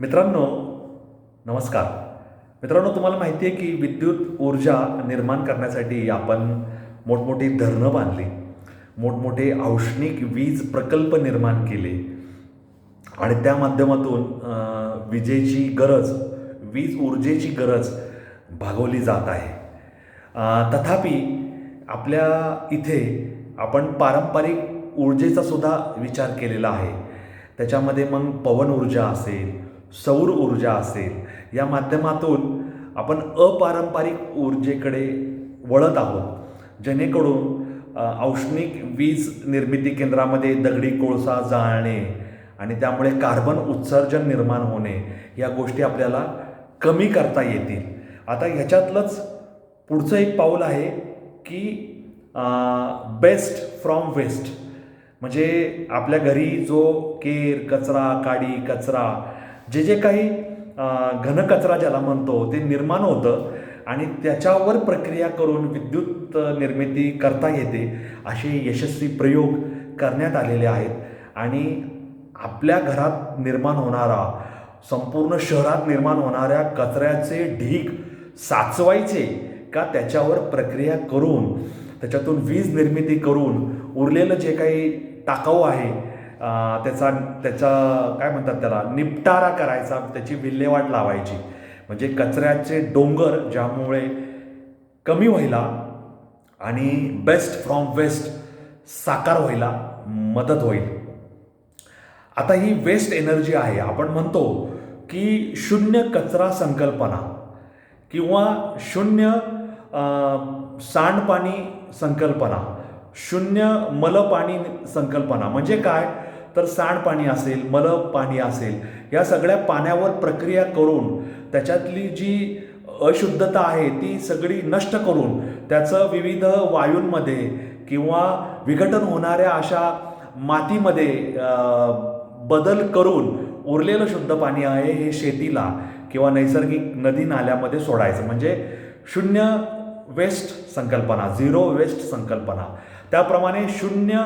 मित्रांनो, नमस्कार. मित्रांनो, तुम्हाला माहिती आहे की विद्युत ऊर्जा निर्माण करण्यासाठी आपण मोठमोठी धरणं बांधली, मोठमोठे औष्णिक वीज प्रकल्प निर्माण केले आणि त्या माध्यमातून वीज ऊर्जेची गरज भागवली जात आहे. तथापि आपल्या इथे आपण पारंपरिक ऊर्जेचा सुद्धा विचार केलेला आहे. त्याच्यामध्ये मग पवन ऊर्जा असेल, सौर ऊर्जा असेल, या माध्यमातून आपण अपारंपरिक ऊर्जेकडे वळत आहोत, जेणेकरून औष्णिक वीज निर्मिती केंद्रामध्ये दगडी कोळसा जाळणे आणि त्यामुळे कार्बन उत्सर्जन निर्माण होणे या गोष्टी आपल्याला कमी करता येतील. आता ह्याच्यातलंच पुढचं एक पाऊल आहे की बेस्ट फ्रॉम वेस्ट, म्हणजे आपल्या घरी जो केर कचरा, काडी कचरा, जे काही घनकचरा ज्याला म्हणतो ते निर्माण होतं आणि त्याच्यावर प्रक्रिया करून विद्युत निर्मिती करता येते, असे यशस्वी प्रयोग करण्यात आलेले आहेत. आणि आपल्या घरात निर्माण होणारा, संपूर्ण शहरात निर्माण होणाऱ्या कचऱ्याचे ढीग साचवायचे का त्याच्यावर प्रक्रिया करून त्याच्यातून वीज निर्मिती करून उरलेलं जे काही टाकाऊ आहे त्याचा काय म्हणतात त्याला निपटारा करायचा, त्याची विल्हेवाट लावायची, म्हणजे कचऱ्याचे डोंगर ज्यामुळे कमी व्हायला आणि बेस्ट फ्रॉम वेस्ट साकार व्हायला मदत होईल. आता ही वेस्ट एनर्जी आहे. आपण म्हणतो की शून्य कचरा संकल्पना किंवा शून्य सांडपाणी संकल्पना, शून्य मलपाणी संकल्पना. म्हणजे काय तर सांडपाणी असेल, मलपाणी असेल, या सगळ्या पाण्यावर प्रक्रिया करून त्याच्यातली जी अशुद्धता आहे ती सगळी नष्ट करून त्याचं विविध वायूंमध्ये किंवा विघटन होणाऱ्या अशा मातीमध्ये बदल करून उरलेलं शुद्ध पाणी आहे हे शेतीला किंवा नैसर्गिक नदी नाल्यामध्ये सोडायचं, म्हणजे शून्य वेस्ट संकल्पना, झिरो वेस्ट संकल्पना. त्याप्रमाणे शून्य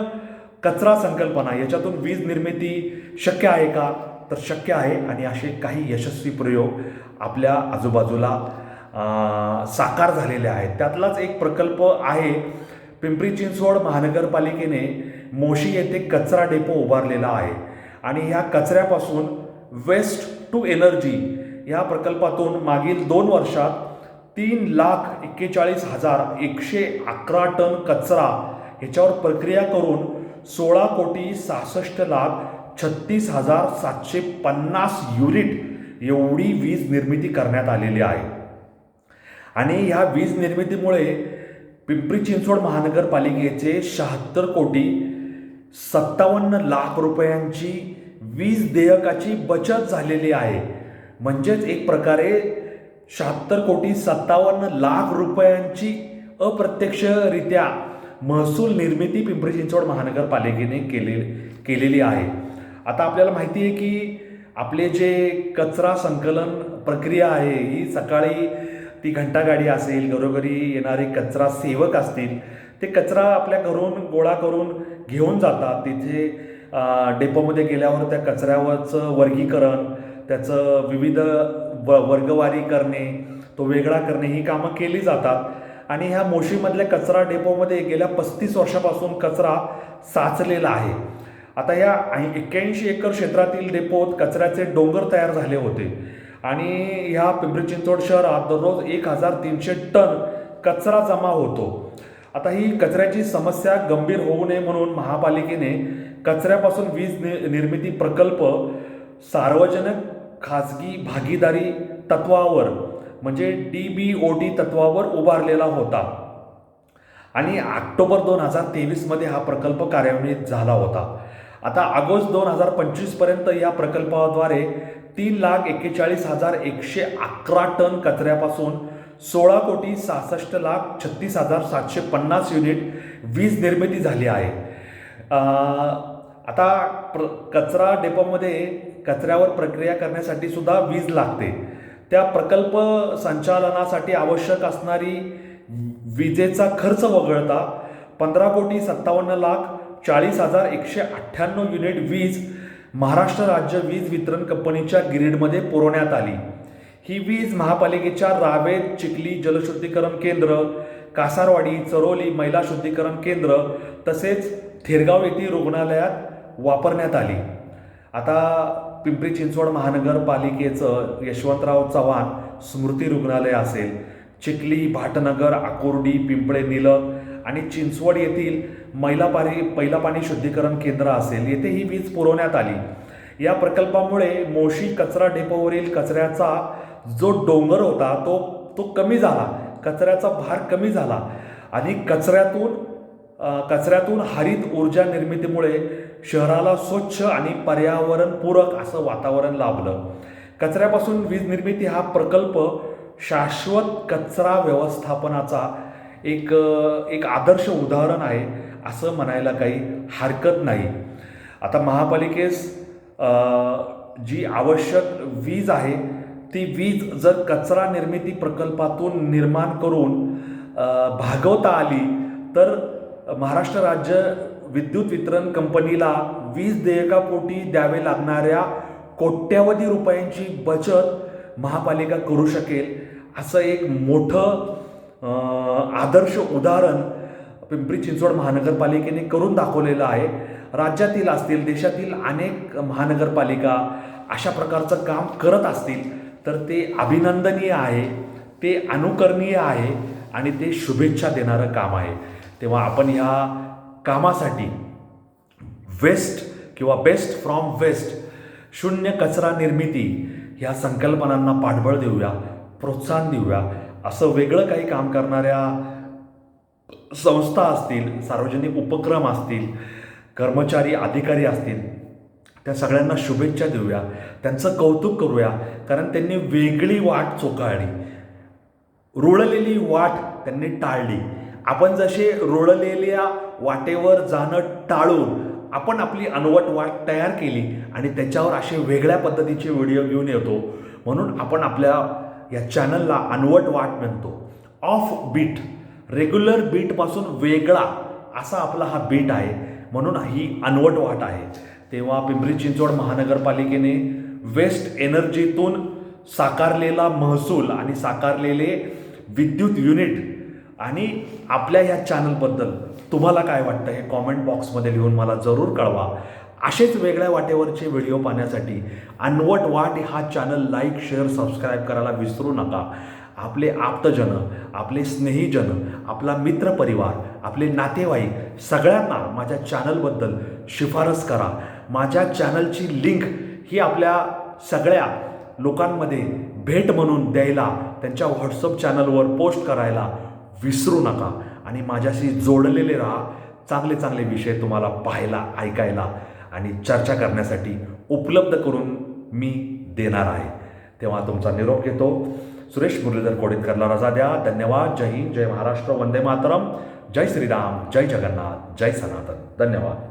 कचरा संकल्पना, याच्यातून वीज निर्मिती शक्य आहे का तर शक्य आहे. आणि असे काही यशस्वी प्रयोग आपल्या आजूबाजूला साकार झालेले आहेत. त्यातलाच एक प्रकल्प आहे, पिंपरी चिंचवड महानगरपालिकेने मोशी येथे कचरा डेपो उभारलेला आहे आणि ह्या कचऱ्यापासून वेस्ट टू एनर्जी या प्रकल्पातून मागील 2 वर्षात 3,41,111 टन कचरा ह्याच्यावर प्रक्रिया करून 16,36,36,750 युनिट एवढी वीज निर्मिती करण्यात आलेली आहे. आणि ह्या वीज निर्मितीमुळे पिंपरी चिंचवड महानगरपालिकेचे 76,57,00,000 रुपयांची वीज देयकाची बचत झालेली आहे. म्हणजेच एक प्रकारे 76,57,00,000 रुपयांची अप्रत्यक्षरित्या महसूल निर्मिती पिंपरी चिंचवड महानगरपालिकेने केलेली आहे. आता आपल्याला माहिती आहे की आपले जे कचरा संकलन प्रक्रिया आहे ही सकाळी ती घंटागाडी असेल, घरोघरी येणारे कचरा सेवक असतील, ते कचरा आपल्या घरून गोळा करून घेऊन जातात. तिथे डेपोमध्ये गेल्यावर त्या कचऱ्यावरचं वर्गीकरण, त्याचं विविध वर्गवारी करणे, तो वेगळा करणे ही कामं केली जातात. आणि ह्या मोशीमधल्या कचरा डेपोमध्ये गेल्या 35 वर्षापासून कचरा साचलेला आहे. आता या 81 एकर क्षेत्रातील डेपोत कचऱ्याचे डोंगर तयार झाले होते आणि ह्या पिंपरी चिंचवड शहरात दररोज 1,300 टन कचरा जमा होतो. आता ही कचऱ्याची समस्या गंभीर होऊ नये म्हणून महापालिकेने कचऱ्यापासून वीज निर्मिती प्रकल्प सार्वजनिक खाजगी भागीदारी तत्वावर, म्हणजे DBOT तत्वावर उभारलेला होता आणि ऑक्टोबर 2023 मध्ये हा प्रकल्प कार्यान्वित झाला होता. आता ऑगस्ट 2025 पर्यंत या प्रकल्पाद्वारे 3,41,111 टन कचऱ्यापासून 16,66,36,750 युनिट वीज निर्मिती झाली आहे. आता कचरा डेपोमध्ये कचऱ्यावर प्रक्रिया करण्यासाठी सुद्धा वीज लागते. त्या प्रकल्प संचालनासाठी आवश्यक असणारी विजेचा खर्च वगळता 15,57,40,198 युनिट वीज महाराष्ट्र राज्य वीज वितरण कंपनीच्या ग्रीडमध्ये पुरवण्यात आली. ही वीज महापालिकेच्या रावेत, चिखली जलशुद्धीकरण केंद्र, कासारवाडी, चरोली महिला शुद्धीकरण केंद्र तसेच थेरगाव येथील रुग्णालयात वापरण्यात आली. आता पिंपरी चिंचवड महानगरपालिकेचं यशवंतराव चव्हाण स्मृती रुग्णालय असेल, चिखली, भाटनगर, आकुर्डी, पिंपळे निलक आणि चिंचवड येथील पहिला पाणी शुद्धीकरण केंद्र असेल, येथे ही वीज पुरवण्यात आली. या प्रकल्पामुळे मोशी कचरा डेपोवरील कचऱ्याचा जो डोंगर होता तो कमी झाला, कचऱ्याचा भार कमी झाला आणि कचऱ्यातून हरित ऊर्जा निर्मितीमुळे शहराला स्वच्छ आणि पर्यावरणपूरक असं वातावरण लाभलं. कचऱ्यापासून वीज निर्मिती हा प्रकल्प शाश्वत कचरा व्यवस्थापनाचा एक आदर्श उदाहरण आहे असं म्हणायला काही हरकत नाही. आता महापालिकेस जी आवश्यक वीज आहे ती वीज जर कचरा निर्मिती प्रकल्पातून निर्माण करून भागवता आली तर महाराष्ट्र राज्य विद्युत वितरण कंपनीला वीज देयकापोटी द्यावे लागणाऱ्या कोट्यावधी रुपयांची बचत महापालिका करू शकेल असं एक मोठं आदर्श उदाहरण पिंपरी चिंचवड महानगरपालिकेने करून दाखवलेलं आहे. राज्यातील असतील, देशातील अनेक महानगरपालिका अशा प्रकारचं काम करत असतील तर ते अभिनंदनीय आहे, ते अनुकरणीय आहे आणि ते शुभेच्छा देणारं काम आहे. तेव्हा आपण ह्या कामासाठी वेस्ट किंवा बेस्ट फ्रॉम वेस्ट, शून्य कचरा निर्मिती ह्या संकल्पनांना पाठबळ देऊया, प्रोत्साहन देऊया. असं वेगळं काही काम करणाऱ्या संस्था असतील, सार्वजनिक उपक्रम असतील, कर्मचारी अधिकारी असतील, त्या सगळ्यांना शुभेच्छा देऊया, त्यांचं कौतुक करूया, कारण त्यांनी वेगळी वाट चोखाळली, रुळलेली वाट त्यांनी टाळली. आपण जसे रुळलेल्या वाटेवर जाणं टाळून आपण आपली अनवट वाट तयार केली आणि त्याच्यावर असे वेगळ्या पद्धतीचे व्हिडिओ घेऊन येतो. म्हणून आपण आपल्या या चॅनलला अनवट वाट म्हणतो. ऑफ बीट, रेग्युलर बीटपासून वेगळा असा आपला हा बीट आहे, म्हणून ही अनवट वाट आहे. तेव्हा पिंपरी चिंचवड महानगरपालिकेने वेस्ट एनर्जीतून साकारलेला महसूल आणि साकारलेले विद्युत युनिट आणि आपल्या ह्या चॅनलबद्दल तुम्हाला काय वाटतं हे कॉमेंट बॉक्समध्ये लिहून मला जरूर कळवा. असेच वेगळ्या वाटेवरचे व्हिडिओ पाहण्यासाठी अनवट वाट हा चॅनल लाईक, शेअर, सबस्क्राईब करायला विसरू नका. आपले आप्तजन, आपले स्नेहीजन, आपला मित्रपरिवार, आपले नातेवाईक सगळ्यांना माझ्या चॅनलबद्दल शिफारस करा. माझ्या चॅनलची लिंक ही आपल्या सगळ्या लोकांमध्ये भेट म्हणून द्यायला, त्यांच्या व्हॉट्सअप चॅनलवर पोस्ट करायला विसरू नका आणि माझ्याशी जोडलेले राहा. चांगले चांगले विषय तुम्हाला पाहायला, ऐकायला आणि चर्चा करण्यासाठी उपलब्ध करून मी देणार आहे. तेव्हा तुमचा निरोप घेतो. सुरेश मुरलीधर कोडितकरला रजा द्या. धन्यवाद. जय हिंद, जय महाराष्ट्र, वंदे मातरम, जय श्रीराम, जय जगन्नाथ, जय सनातन. धन्यवाद.